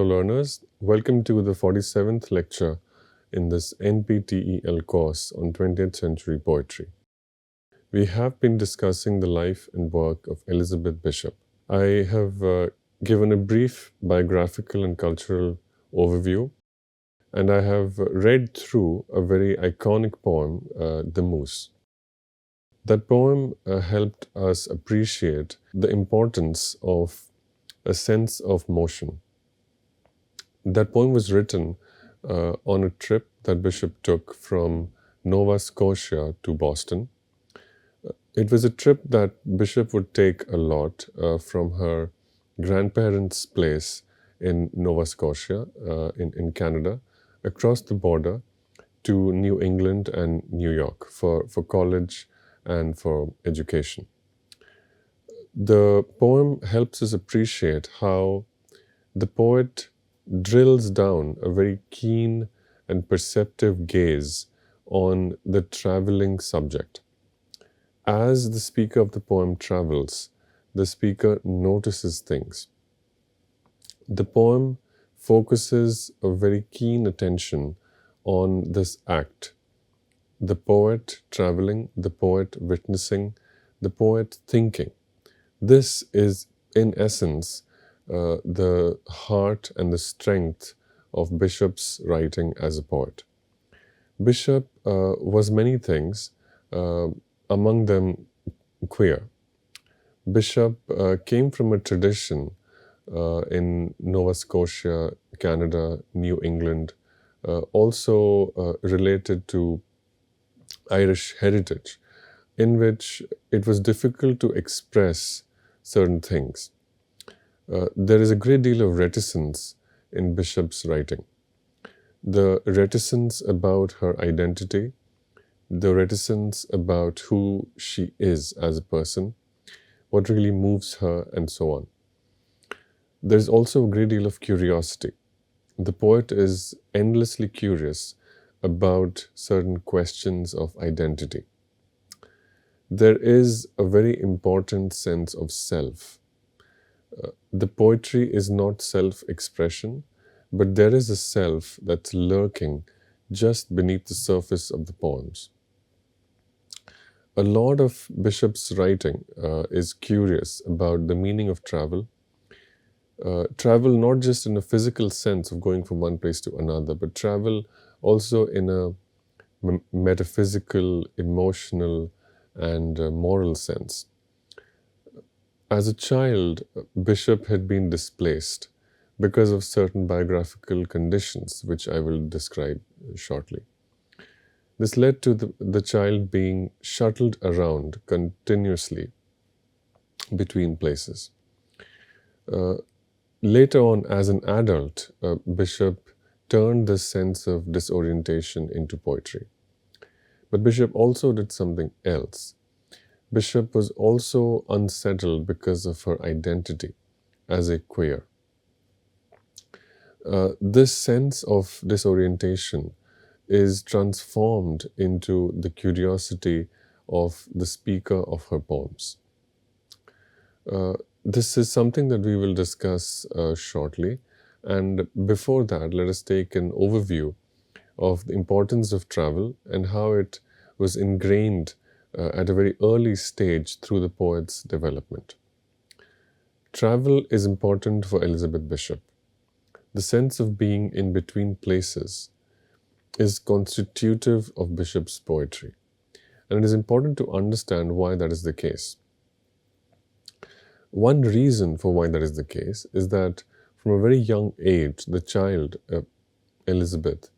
Hello learners, welcome to the 47th lecture in this NPTEL course on 20th century poetry. We have been discussing the life and work of Elizabeth Bishop. I have given a brief biographical and cultural overview, and I have read through a very iconic poem, The Moose. That poem helped us appreciate the importance of a sense of motion. That poem was written on a trip that Bishop took from Nova Scotia to Boston. It was a trip that Bishop would take a lot from her grandparents' place in Nova Scotia in Canada, across the border to New England and New York for college and for education. The poem helps us appreciate how the poet drills down a very keen and perceptive gaze on the traveling subject. As the speaker of the poem travels, the speaker notices things. The poem focuses a very keen attention on this act. The poet traveling, the poet witnessing, the poet thinking. This is, in essence, the heart and the strength of Bishop's writing as a poet. Bishop was many things, among them queer. Bishop came from a tradition in Nova Scotia, Canada, New England, also related to Irish heritage, in which it was difficult to express certain things. There is a great deal of reticence in Bishop's writing. The reticence about her identity, the reticence about who she is as a person, what really moves her, and so on. There's also a great deal of curiosity. The poet is endlessly curious about certain questions of identity. There is a very important sense of self. The poetry is not self-expression, but there is a self that's lurking just beneath the surface of the poems. A lot of Bishop's writing is curious about the meaning of travel. Travel not just in a physical sense of going from one place to another, but travel also in a metaphysical, emotional, and moral sense. As a child, Bishop had been displaced because of certain biographical conditions, which I will describe shortly. This led to the child being shuttled around continuously between places. Later on, as an adult, Bishop turned this sense of disorientation into poetry. But Bishop also did something else. Bishop was also unsettled because of her identity as a queer. This sense of disorientation is transformed into the curiosity of the speaker of her poems. This is something that we will discuss shortly. And before that, let us take an overview of the importance of travel and how it was ingrained at a very early stage through the poet's development. Travel is important for Elizabeth Bishop. The sense of being in between places is constitutive of Bishop's poetry, and it is important to understand why that is the case. One reason for why that is the case is that from a very young age, the child, Elizabeth,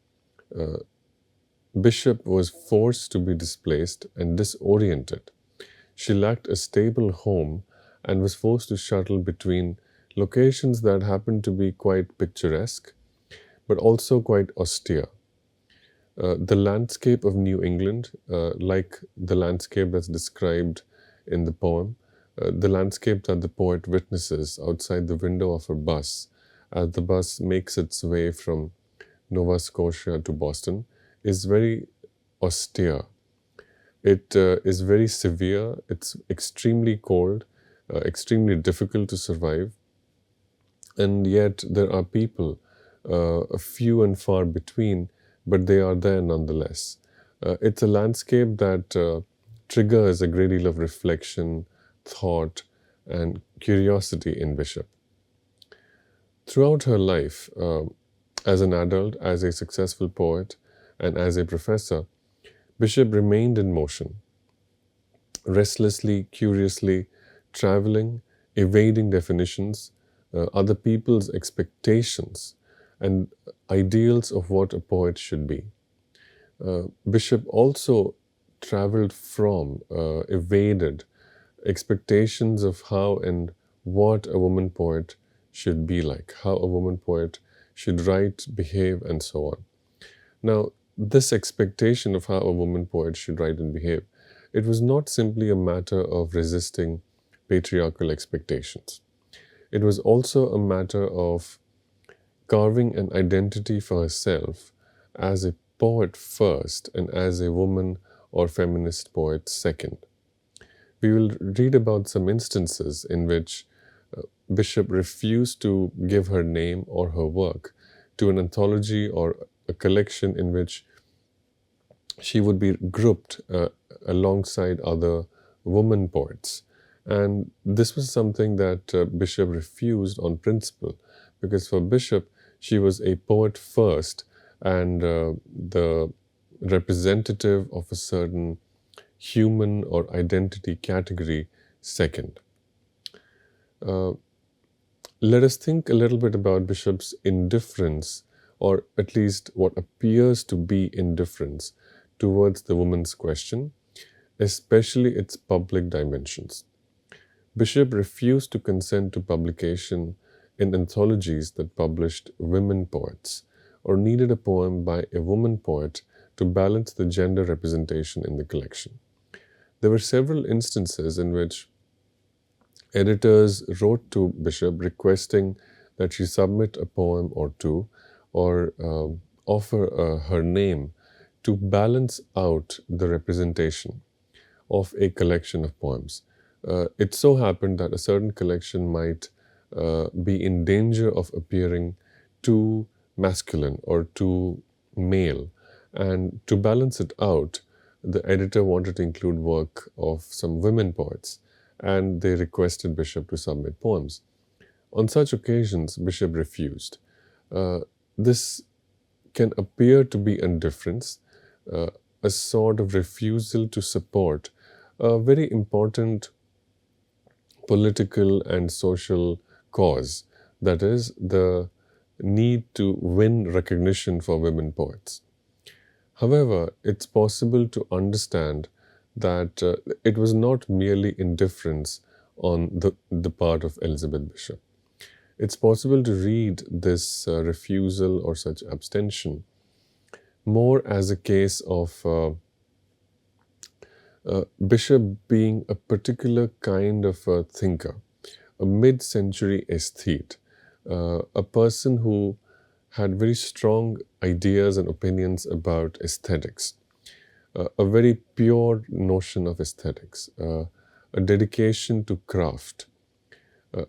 Bishop was forced to be displaced and disoriented. She lacked a stable home and was forced to shuttle between locations that happened to be quite picturesque, but also quite austere. The landscape of New England, like the landscape that's described in the poem, the landscape that the poet witnesses outside the window of her bus as the bus makes its way from Nova Scotia to Boston, is very austere. It is very severe, it's extremely cold, extremely difficult to survive. And yet there are people, a few and far between, but they are there nonetheless. It's a landscape that triggers a great deal of reflection, thought, and curiosity in Bishop. Throughout her life, as an adult, as a successful poet, and as a professor, Bishop remained in motion, restlessly, curiously, traveling, evading definitions, other people's expectations, and ideals of what a poet should be. Bishop also traveled from, evaded expectations of how and what a woman poet should be like, how a woman poet should write, behave, and so on. Now, this expectation of how a woman poet should write and behave, it was not simply a matter of resisting patriarchal expectations. It was also a matter of carving an identity for herself as a poet first and as a woman or feminist poet second. We will read about some instances in which Bishop refused to give her name or her work to an anthology or a collection in which she would be grouped alongside other woman poets. And this was something that Bishop refused on principle, because for Bishop, she was a poet first and the representative of a certain human or identity category second. Let us think a little bit about Bishop's indifference, or at least what appears to be indifference, towards the woman's question, especially its public dimensions. Bishop refused to consent to publication in anthologies that published women poets, or needed a poem by a woman poet to balance the gender representation in the collection. There were several instances in which editors wrote to Bishop requesting that she submit a poem or two, or offer her name to balance out the representation of a collection of poems. It so happened that a certain collection might be in danger of appearing too masculine or too male. And to balance it out, the editor wanted to include work of some women poets, and they requested Bishop to submit poems. On such occasions, Bishop refused. This can appear to be indifference, a sort of refusal to support a very important political and social cause, that is, the need to win recognition for women poets. However, it's possible to understand that it was not merely indifference on the part of Elizabeth Bishop. It's possible to read this refusal or such abstention more as a case of Bishop being a particular kind of a thinker, a mid-century aesthete, a person who had very strong ideas and opinions about aesthetics, a very pure notion of aesthetics, a dedication to craft,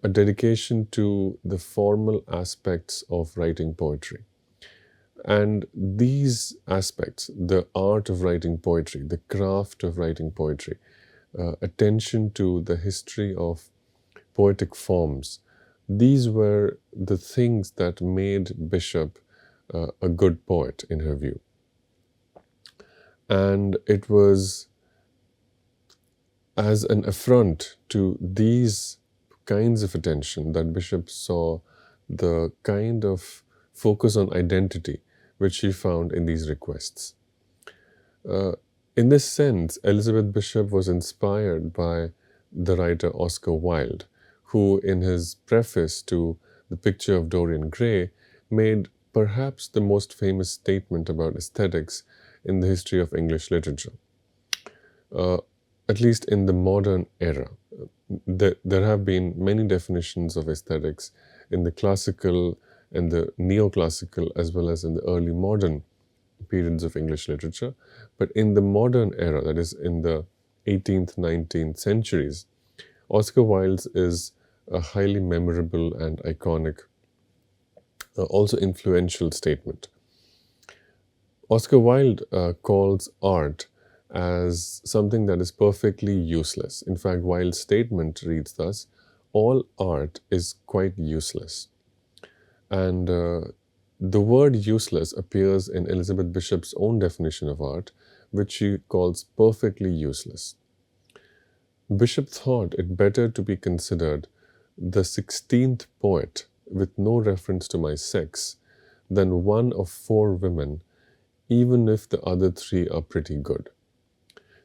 a dedication to the formal aspects of writing poetry. And these aspects, the art of writing poetry, the craft of writing poetry, attention to the history of poetic forms, these were the things that made Bishop a good poet in her view. And it was as an affront to these kinds of attention that Bishop saw the kind of focus on identity which she found in these requests. In this sense, Elizabeth Bishop was inspired by the writer Oscar Wilde, who in his preface to The Picture of Dorian Gray made perhaps the most famous statement about aesthetics in the history of English literature. At least in the modern era. There have been many definitions of aesthetics in the classical and the neoclassical, as well as in the early modern periods of English literature. But in the modern era, that is in the 18th, 19th centuries, Oscar Wilde's is a highly memorable and iconic also influential statement. Oscar Wilde calls art as something that is perfectly useless. In fact, Wilde's statement reads thus: all art is quite useless. And the word useless appears in Elizabeth Bishop's own definition of art, which she calls perfectly useless. Bishop thought it better to be considered the 16th poet with no reference to my sex than one of four women, even if the other three are pretty good.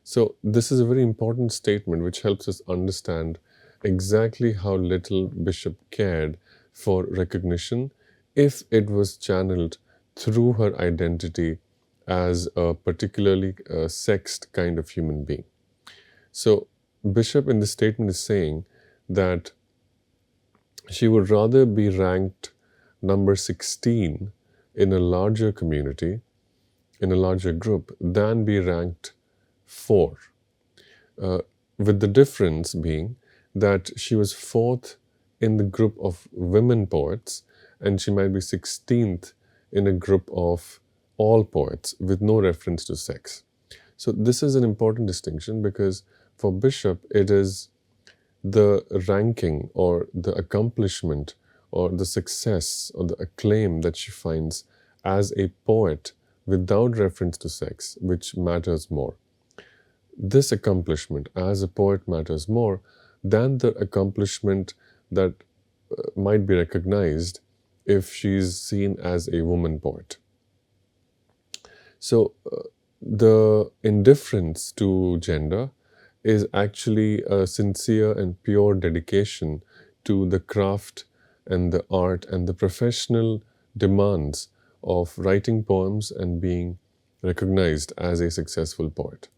So, this is a very important statement which helps us understand exactly how little Bishop cared for recognition if it was channeled through her identity as a particularly sexed kind of human being. So, Bishop in this statement is saying that she would rather be ranked number 16 in a larger community, in a larger group, than be ranked 4. Uh, with the difference being that she was 4th in the group of women poets and she might be 16th in a group of all poets with no reference to sex. So, this is an important distinction because for Bishop, it is the ranking or the accomplishment or the success or the acclaim that she finds as a poet without reference to sex which matters more. This accomplishment as a poet matters more than the accomplishment that might be recognized if she's seen as a woman poet. So, the indifference to gender is actually a sincere and pure dedication to the craft and the art and the professional demands of writing poems and being recognized as a successful poet.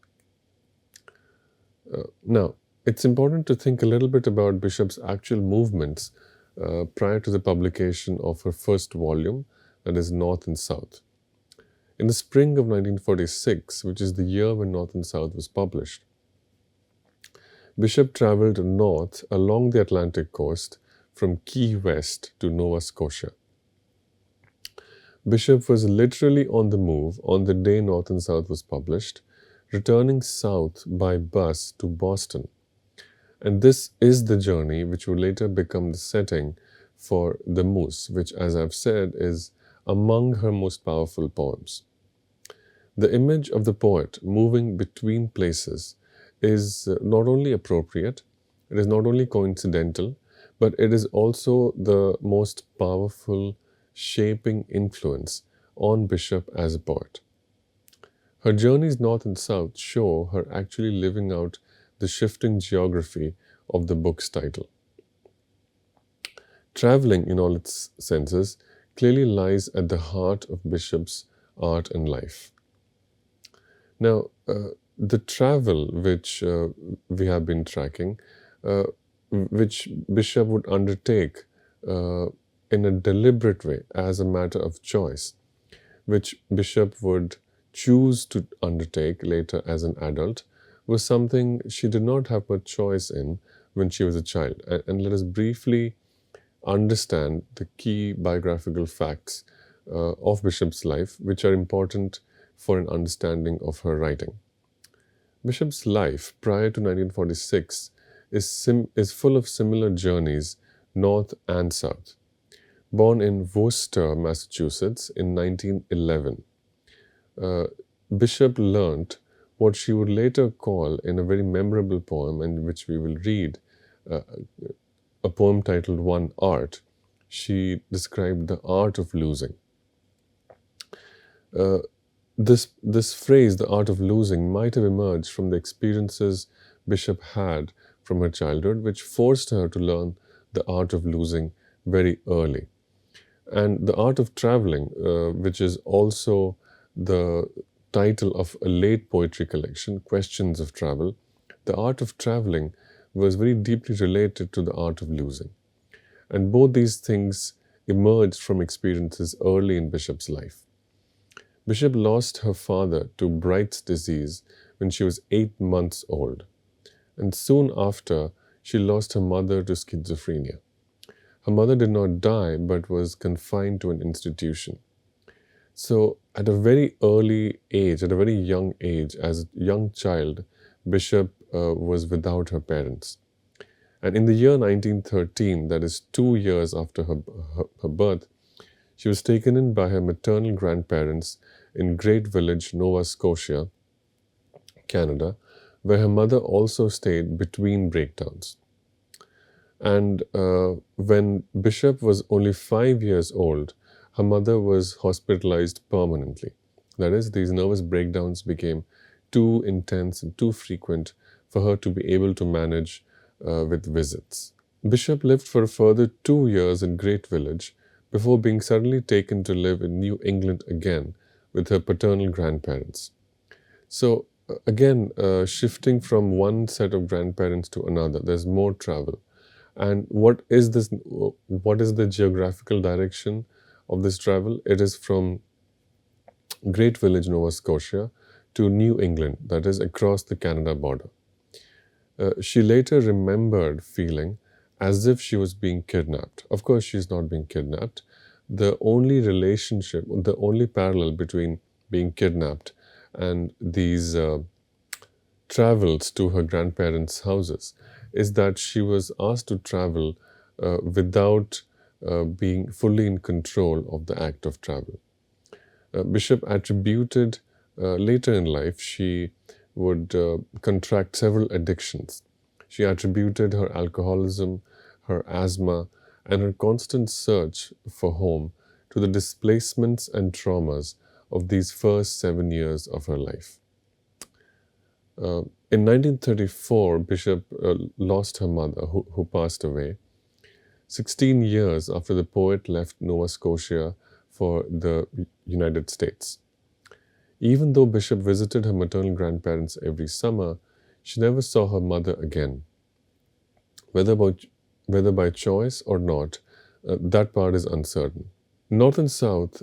Now, it's important to think a little bit about Bishop's actual movements prior to the publication of her first volume, that is North and South. In the spring of 1946, which is the year when North and South was published, Bishop traveled north along the Atlantic coast from Key West to Nova Scotia. Bishop was literally on the move on the day North and South was published, returning south by bus to Boston. And this is the journey which would later become the setting for The Moose, which, as I've said, is among her most powerful poems. The image of the poet moving between places is not only appropriate, it is not only coincidental, but it is also the most powerful shaping influence on Bishop as a poet. Her journeys north and south show her actually living out the shifting geography of the book's title. Traveling in all its senses clearly lies at the heart of Bishop's art and life. Now, the travel which we have been tracking, which Bishop would undertake in a deliberate way as a matter of choice, which Bishop would choose to undertake later as an adult, was something she did not have much choice in when she was a child. And let us briefly understand the key biographical facts of Bishop's life, which are important for an understanding of her writing. Bishop's life prior to 1946 is full of similar journeys, north and south. Born in Worcester, Massachusetts in 1911, Bishop learnt what she would later call in a very memorable poem, and which we will read, a poem titled One Art. She described the art of losing. This phrase, the art of losing, might have emerged from the experiences Bishop had from her childhood, which forced her to learn the art of losing very early. And the art of traveling, which is also the title of a late poetry collection, Questions of Travel, the art of traveling was very deeply related to the art of losing. And both these things emerged from experiences early in Bishop's life. Bishop lost her father to Bright's disease when she was 8 months old, and soon after, she lost her mother to schizophrenia. Her mother did not die but was confined to an institution. So, at a very early age, at a very young age, as a young child, Bishop was without her parents. And in the year 1913, that is 2 years after her birth, she was taken in by her maternal grandparents in Great Village, Nova Scotia, Canada, where her mother also stayed between breakdowns. And when Bishop was only 5 years old, her mother was hospitalized permanently. That is, these nervous breakdowns became too intense and too frequent for her to be able to manage with visits. Bishop lived for a further 2 years in Great Village before being suddenly taken to live in New England again with her paternal grandparents. So, again, shifting from one set of grandparents to another, there's more travel. And what is this? What is the geographical direction of this travel? It is from Great Village, Nova Scotia, to New England, that is across the Canada border. She later remembered feeling as if she was being kidnapped. Of course, she's not being kidnapped. The only relationship, the only parallel between being kidnapped and these travels to her grandparents' houses is that she was asked to travel without being fully in control of the act of travel. Bishop attributed later in life, she would contract several addictions. She attributed her alcoholism, her asthma, and her constant search for home to the displacements and traumas of these first 7 years of her life. In 1934, Bishop lost her mother, who passed away, 16 years after the poet left Nova Scotia for the United States. Even though Bishop visited her maternal grandparents every summer, she never saw her mother again. Whether by choice or not, that part is uncertain. North and South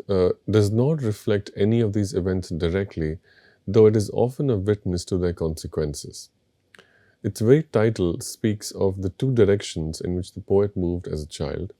does not reflect any of these events directly, though it is often a witness to their consequences. Its very title speaks of the two directions in which the poet moved as a child,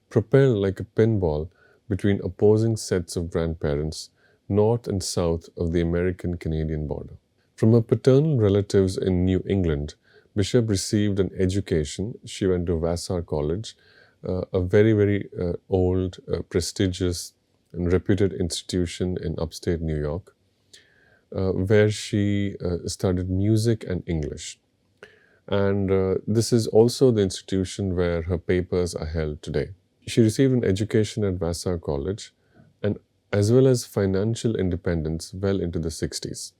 propelled like a pinball between opposing sets of grandparents, north and south of the American-Canadian border. From her paternal relatives in New England, Bishop received an education. She went to Vassar College, a very old, prestigious, and reputed institution in upstate New York, where she studied music and English. And this is also the institution where her papers are held today. She received an education at Vassar College, and as well as financial independence well into the 60s.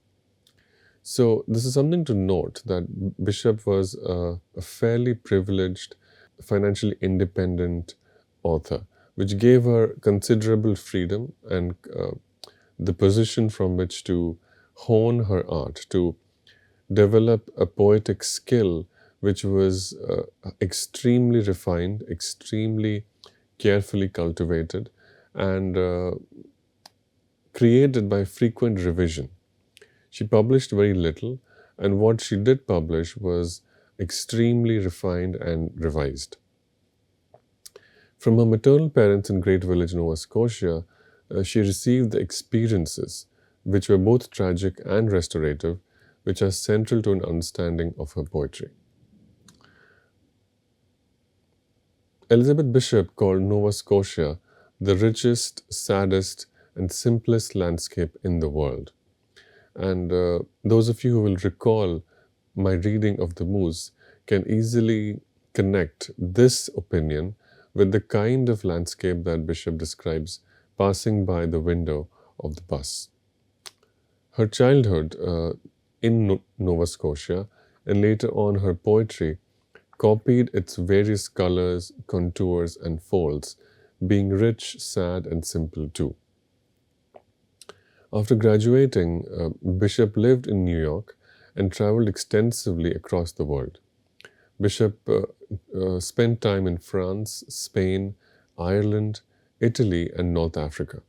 So this is something to note that Bishop was a fairly privileged, financially independent author, which gave her considerable freedom and the position from which to hone her art, to develop a poetic skill which was extremely refined, extremely carefully cultivated, and created by frequent revision. She published very little, and what she did publish was extremely refined and revised. From her maternal parents in Great Village, Nova Scotia, she received the experiences, which were both tragic and restorative, which are central to an understanding of her poetry. Elizabeth Bishop called Nova Scotia the richest, saddest, and simplest landscape in the world. And those of you who will recall my reading of the Moose can easily connect this opinion with the kind of landscape that Bishop describes passing by the window of the bus. Her childhood in Nova Scotia and later on her poetry copied its various colors, contours, and folds, being rich, sad, and simple too. After graduating, Bishop lived in New York and traveled extensively across the world. Bishop spent time in France, Spain, Ireland, Italy, and North Africa.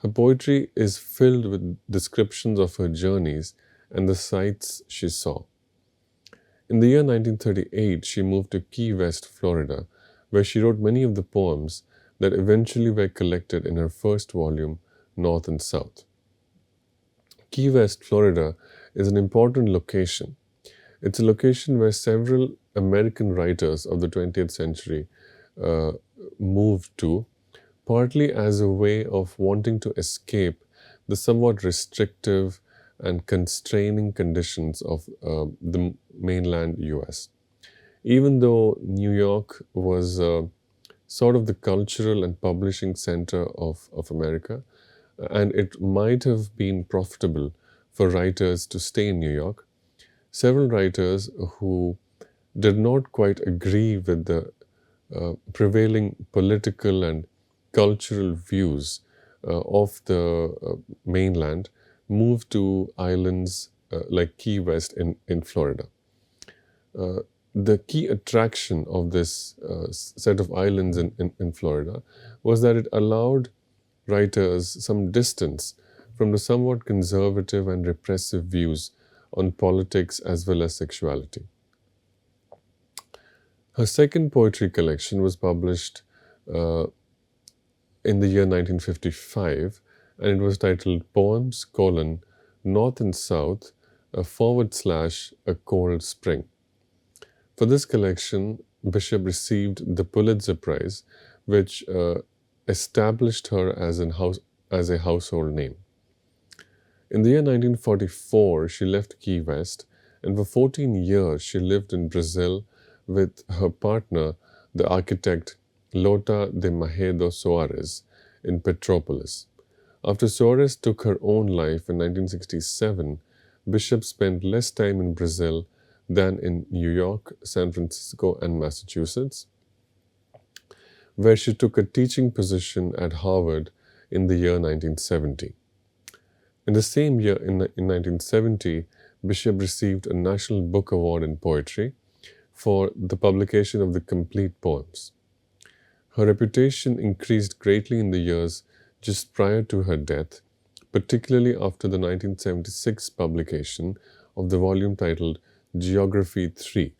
Her poetry is filled with descriptions of her journeys and the sights she saw. In the year 1938, she moved to Key West, Florida, where she wrote many of the poems that eventually were collected in her first volume, North and South. Key West, Florida, is an important location. It's a location where several American writers of the 20th century uh, moved to, partly as a way of wanting to escape the somewhat restrictive and constraining conditions of the mainland US. Even though New York was sort of the cultural and publishing center of America, and it might have been profitable for writers to stay in New York, several writers who did not quite agree with the prevailing political and cultural views of the mainland moved to islands like Key West in Florida. Uh, the key attraction of this set of islands in Florida was that it allowed writers some distance from the somewhat conservative and repressive views on politics as well as sexuality. Her second poetry collection was published uh, in the year 1955, and it was titled Poems, North and South, / a Cold Spring. For this collection, Bishop received the Pulitzer Prize, which established her as a household name. In the year 1944, she left Key West, and for 14 years she lived in Brazil with her partner, the architect Lota de Mahedo Soares, in Petropolis. After Soares took her own life in 1967, Bishop spent less time in Brazil than in New York, San Francisco, and Massachusetts, where she took a teaching position at Harvard in the year 1970. In the same year, in 1970, Bishop received a National Book Award in Poetry for the publication of the complete poems. Her reputation increased greatly in the years just prior to her death, particularly after the 1976 publication of the volume titled Geography 3,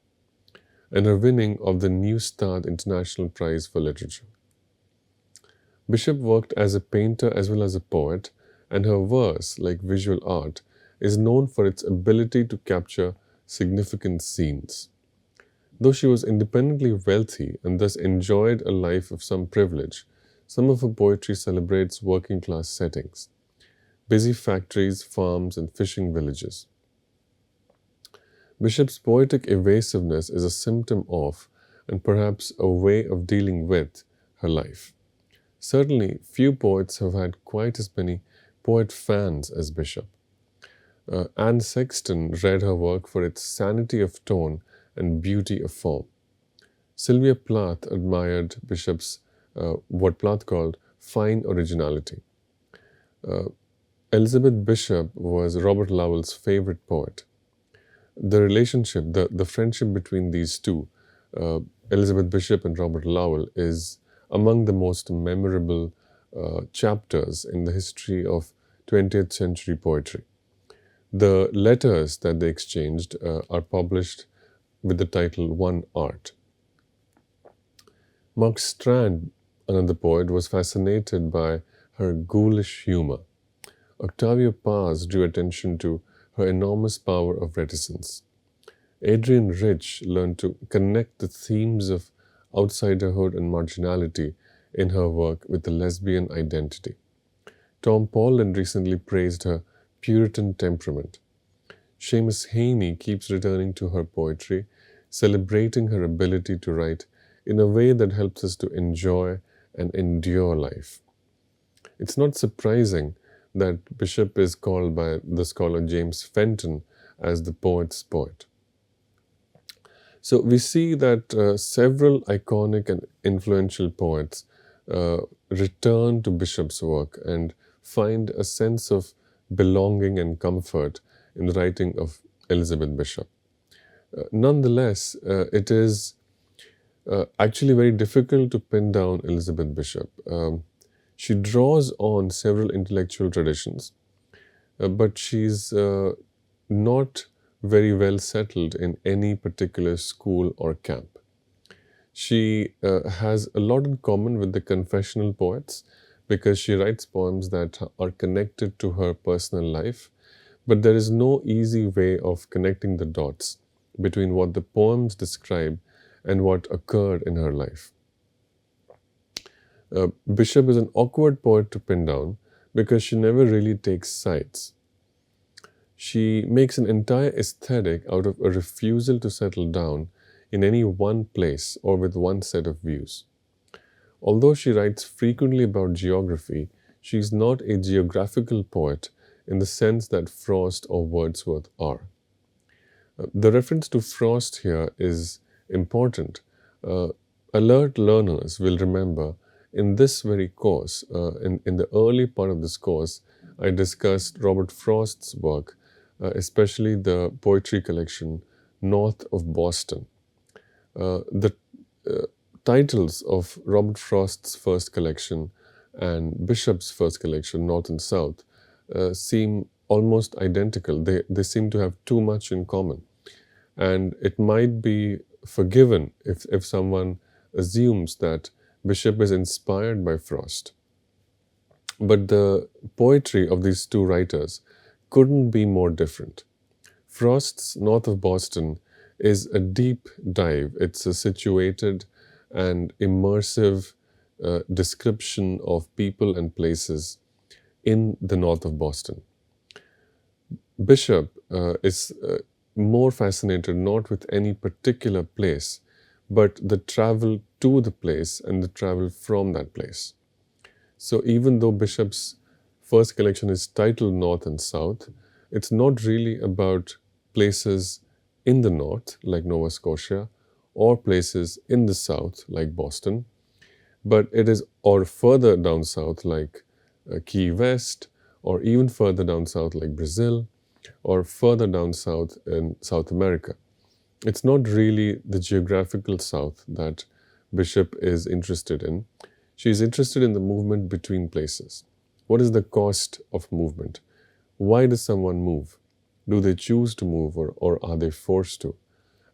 and her winning of the New Start International Prize for Literature. Bishop worked as a painter as well as a poet, and her verse, like visual art, is known for its ability to capture significant scenes. Though she was independently wealthy and thus enjoyed a life of some privilege, some of her poetry celebrates working class settings, busy factories, farms, and fishing villages. Bishop's poetic evasiveness is a symptom of, and perhaps a way of dealing with, her life. Certainly, few poets have had quite as many poet fans as Bishop. Anne Sexton read her work for its sanity of tone and beauty of form. Sylvia Plath admired Bishop's what Plath called fine originality. Elizabeth Bishop was Robert Lowell's favorite poet. The relationship, the friendship between these two, Elizabeth Bishop and Robert Lowell, is among the most memorable chapters in the history of 20th century poetry. The letters that they exchanged are published with the title One Art. Mark Strand, another poet, was fascinated by her ghoulish humor. Octavia Paz drew attention to her enormous power of reticence. Adrienne Rich learned to connect the themes of outsiderhood and marginality in her work with the lesbian identity. Tom Pauldin recently praised her Puritan temperament. Seamus Heaney keeps returning to her poetry, celebrating her ability to write in a way that helps us to enjoy and endure life. It's not surprising that Bishop is called by the scholar James Fenton as the poet's poet. So we see that several iconic and influential poets return to Bishop's work and find a sense of belonging and comfort in the writing of Elizabeth Bishop. Nonetheless, it is actually very difficult to pin down Elizabeth Bishop. She draws on several intellectual traditions, but she's not very well settled in any particular school or camp. She has a lot in common with the confessional poets because she writes poems that are connected to her personal life, but there is no easy way of connecting the dots between what the poems describe and what occurred in her life. Bishop is an awkward poet to pin down because she never really takes sides. She makes an entire aesthetic out of a refusal to settle down in any one place or with one set of views. Although she writes frequently about geography, she is not a geographical poet in the sense that Frost or Wordsworth are. The reference to Frost here is important. Uh, Alert learners will remember in this very course, in the early part of this course, I discussed Robert Frost's work, especially the poetry collection North of Boston. The titles of Robert Frost's first collection and Bishop's first collection, North and South, seem almost identical. They seem to have too much in common. And it might be forgiven if someone assumes that Bishop is inspired by Frost. But the poetry of these two writers couldn't be more different. Frost's North of Boston is a deep dive. It's a situated and immersive description of people and places in the north of Boston. Bishop is more fascinated not with any particular place, but the travel to the place and the travel from that place. So even though Bishop's first collection is titled North and South, it's not really about places in the north, like Nova Scotia, or places in the south, like Boston, but it is, or further down south, like Key West, or even further down south, like Brazil, or further down south in South America. It's not really the geographical south that Bishop is interested in. She's interested in the movement between places. What is the cost of movement? Why does someone move? Do they choose to move or are they forced to?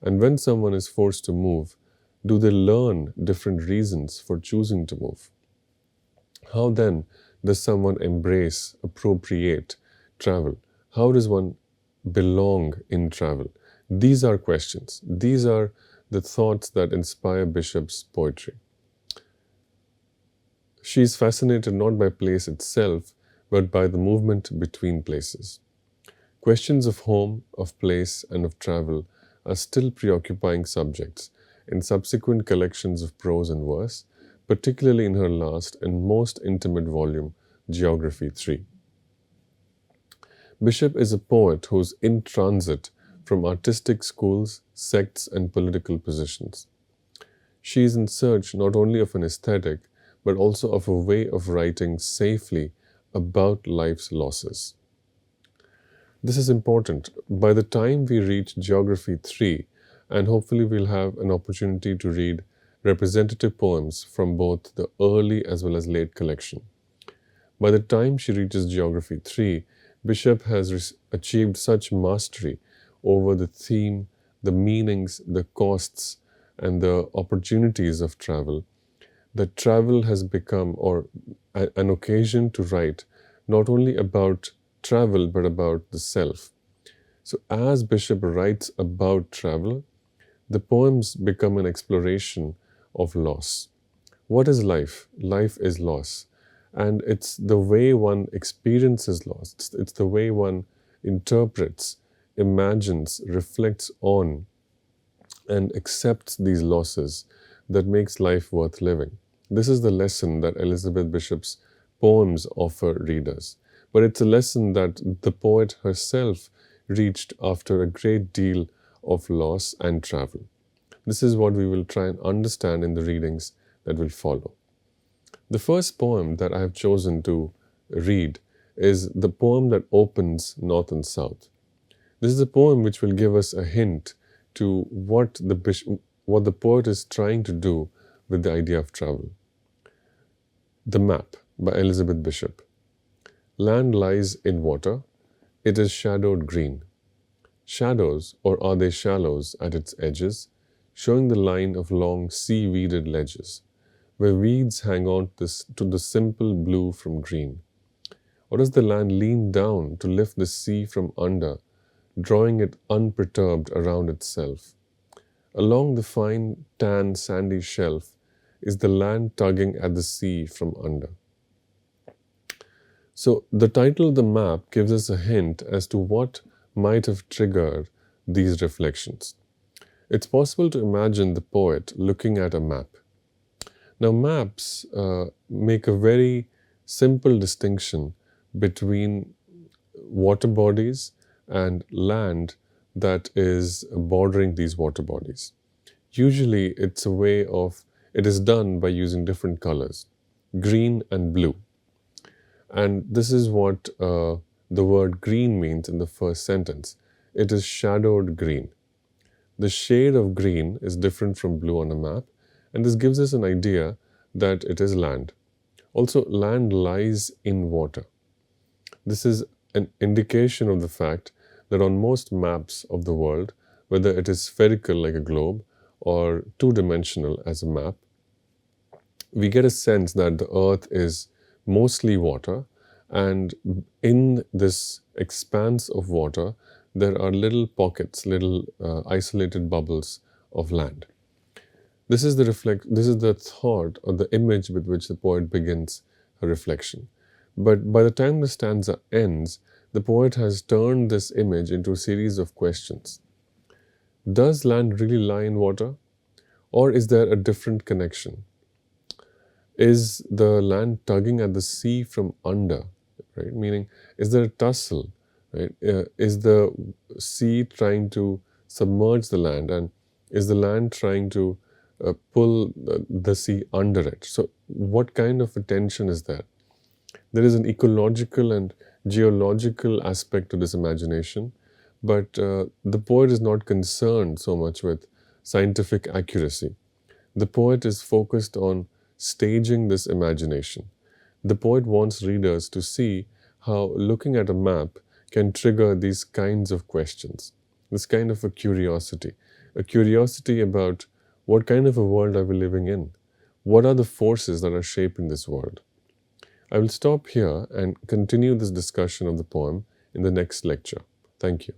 And when someone is forced to move, do they learn different reasons for choosing to move? How then does someone embrace, appropriate travel? How does one belong in travel? These are questions. These are the thoughts that inspire Bishop's poetry. She is fascinated not by place itself, but by the movement between places. Questions of home, of place, and of travel are still preoccupying subjects in subsequent collections of prose and verse, particularly in her last and most intimate volume, Geography 3. Bishop is a poet who's in transit from artistic schools, sects, and political positions. She is in search not only of an aesthetic, but also of a way of writing safely about life's losses. This is important. By the time we reach Geography 3, and hopefully we'll have an opportunity to read representative poems from both the early as well as late collection. By the time she reaches Geography 3, Bishop has achieved such mastery over the theme, the meanings, the costs, and the opportunities of travel that travel has become an occasion to write not only about travel but about the self. So as Bishop writes about travel, the poems become an exploration of loss. What is life? Life is loss. And it's the way one experiences loss. It's the way one interprets, imagines, reflects on, and accepts these losses that makes life worth living. This is the lesson that Elizabeth Bishop's poems offer readers. But it's a lesson that the poet herself reached after a great deal of loss and travel. This is what we will try and understand in the readings that will follow. The first poem that I have chosen to read is the poem that opens North and South. This is a poem which will give us a hint to what the poet is trying to do with the idea of travel. The Map by Elizabeth Bishop. Land lies in water. It is shadowed green. Shadows, or are they shallows at its edges, showing the line of long sea-weeded ledges, where weeds hang on to the simple blue from green? Or does the land lean down to lift the sea from under, drawing it unperturbed around itself? Along the fine, tan, sandy shelf is the land tugging at the sea from under. So the title of the map gives us a hint as to what might have triggered these reflections. It's possible to imagine the poet looking at a map. Now, maps make a very simple distinction between water bodies and land that is bordering these water bodies. Usually, it is done by using different colors, green and blue. And this is what the word green means in the first sentence. It is shadowed green. The shade of green is different from blue on a map, and this gives us an idea that it is land. Also, land lies in water. This is an indication of the fact that on most maps of the world, whether it is spherical like a globe or two-dimensional as a map, we get a sense that the earth is mostly water, and in this expanse of water, there are little pockets, little isolated bubbles of land. This is the thought or the image with which the poet begins her reflection. But by the time the stanza ends, the poet has turned this image into a series of questions. Does land really lie in water? Or is there a different connection? Is the land tugging at the sea from under? Right? Meaning, is there a tussle? Right? Is the sea trying to submerge the land, and is the land trying to pull the sea under it? So, what kind of a tension is there? There is an ecological and geological aspect to this imagination, but the poet is not concerned so much with scientific accuracy. The poet is focused on staging this imagination. The poet wants readers to see how looking at a map can trigger these kinds of questions, this kind of a curiosity about what kind of a world are we living in? What are the forces that are shaping this world? I will stop here and continue this discussion of the poem in the next lecture. Thank you.